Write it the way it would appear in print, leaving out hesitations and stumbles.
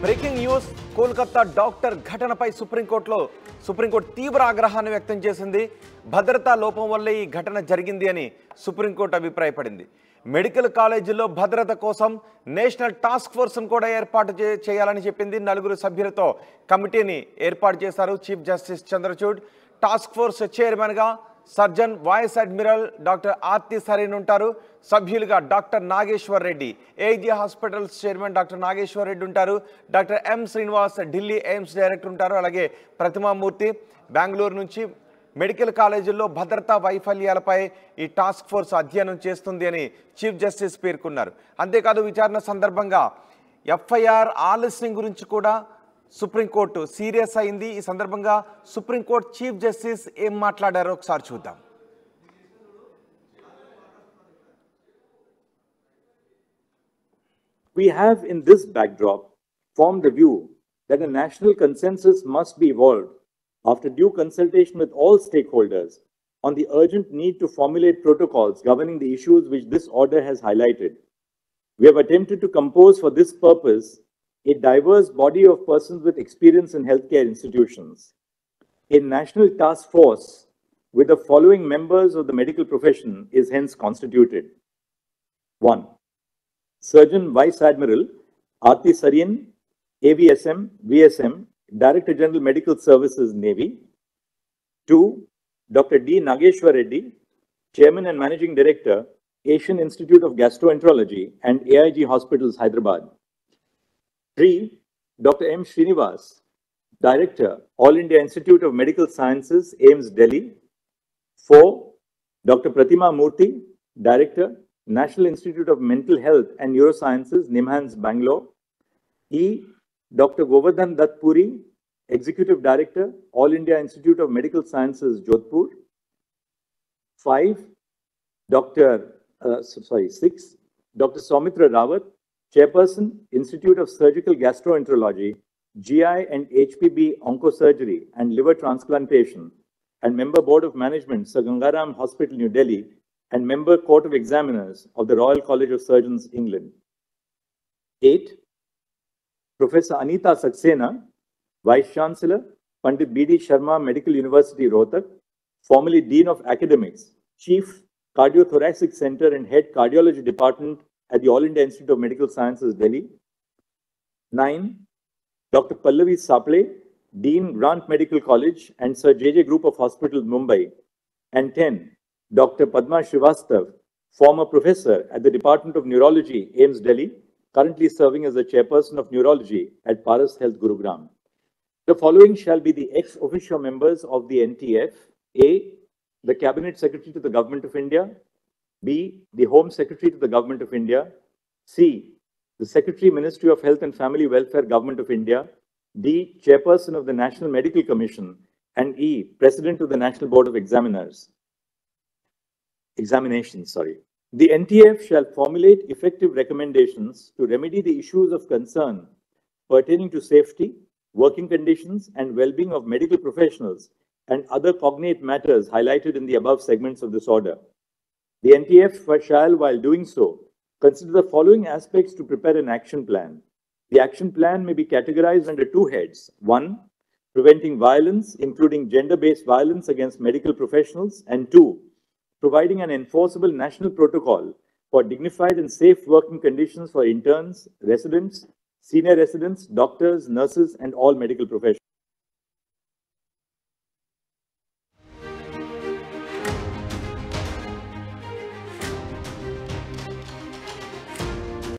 Breaking news Kolkata doctor ఘటనపై supreme court తీవ్ర ఆగ్రహాన్ని వ్యక్తం చేసింది. భద్రతా లోపం వల్లే ఈ ఘటన జరిగింది అని సుప్రీంకోర్టు అభిప్రాయపడింది. మెడికల్ కాలేజీల్లో భద్రత కోసం నేషనల్ టాస్క్ ఫోర్స్ను కూడా ఏర్పాటు చేయాలని చెప్పింది. 4 సభ్యులతో కమిటీని ఏర్పాటు చేశారు. Chief justice Chandrachud task force చైర్మన్గా surgeon vice admiral doctor Aarti Sarin ఉంటారు. సభ్యులుగా doctor Nageshwar Reddy, AG hospitals chairman doctor Nageshwar Reddy ఉంటారు. Doctor M Srinivas Delhi AIIMS director ఉంటారు. అలాగే ప్రతిమామూర్తి బెంగళూరు నుంచి మెడికల్ కాలేజీల్లో భద్రతా వైఫల్యాలపై ఈ టాస్క్ ఫోర్స్ అధ్యయనం చేస్తుంది అని చీఫ్ జస్టిస్ పేర్కొన్నారు. అంతేకాదు విచారణ సందర్భంగా ఎఫ్ఐఆర్ ఆలస్యం గురించి కూడా సుప్రీంకోర్టు సీరియస్ అయింది. ఈ సందర్భంగా సుప్రీంకోర్టు చీఫ్ జస్టిస్ ఏం మాట్లాడారో ఒకసారి చూద్దాం. We have in this backdrop formed the view that a national consensus must be evolved after due consultation with all stakeholders on the urgent need to formulate protocols governing the issues which this order has highlighted. We have attempted to compose for this purpose a diverse body of persons with experience in healthcare institutions. A national task force with the following members of the medical profession is hence constituted. 1. Surgeon Vice Admiral Aarti Sareen, AVSM, VSM, Director General Medical Services, Navy. 2. Dr. D. Nageshwar Reddy, Chairman and Managing Director, Asian Institute of Gastroenterology and AIG Hospitals, Hyderabad. 3. Dr. M. Srinivas, Director, All India Institute of Medical Sciences, AIIMS, Delhi. 4. Dr. Pratima Murthy, Director, National Institute of Mental Health and Neurosciences, NIMHANS, Bangalore. E. Dr. Govardhan Dutt Puri, Executive Director, All India Institute of Medical Sciences, Jodhpur. 6. Dr. Soumitra Rawat, Chairperson, Institute of Surgical Gastroenterology, GI and HPB Oncosurgery and Liver Transplantation, and Member Board of Management, Sir Gangaram Hospital, New Delhi, and Member Court of Examiners of the Royal College of Surgeons, England. 8. Professor Anita Saxena, Vice Chancellor, Pandit B.D. Sharma Medical University, Rohtak, formerly Dean of Academics, Chief Cardiothoracic Center and Head Cardiology Department at the All India Institute of Medical Sciences, Delhi. 9. Dr. Pallavi Saple, Dean, Grant Medical College and Sir J.J. Group of Hospitals, Mumbai. And 10. Dr. Padma Srivastav, former professor at the Department of Neurology, AIIMS, Delhi, currently serving as the Chairperson of Neurology at Paras Health, Gurugram. The following shall be the ex officio members of the NTF. A. The Cabinet Secretary to the Government of India. B. The Home Secretary to the Government of India. C. The Secretary, Ministry of Health and Family Welfare, Government of India. D. Chairperson of the National Medical Commission. And E. President of the National Board of Examinations. The NTF shall formulate effective recommendations to remedy the issues of concern pertaining to safety, working conditions, and well-being of medical professionals and other cognate matters highlighted in the above segments of this order. The NTF shall, while doing so, consider the following aspects to prepare an action plan. The action plan may be categorized under 2 heads. 1. Preventing violence, including gender-based violence against medical professionals. And 2. Providing an enforceable national protocol for dignified and safe working conditions for interns, residents, senior residents, doctors, nurses, and all medical professionals.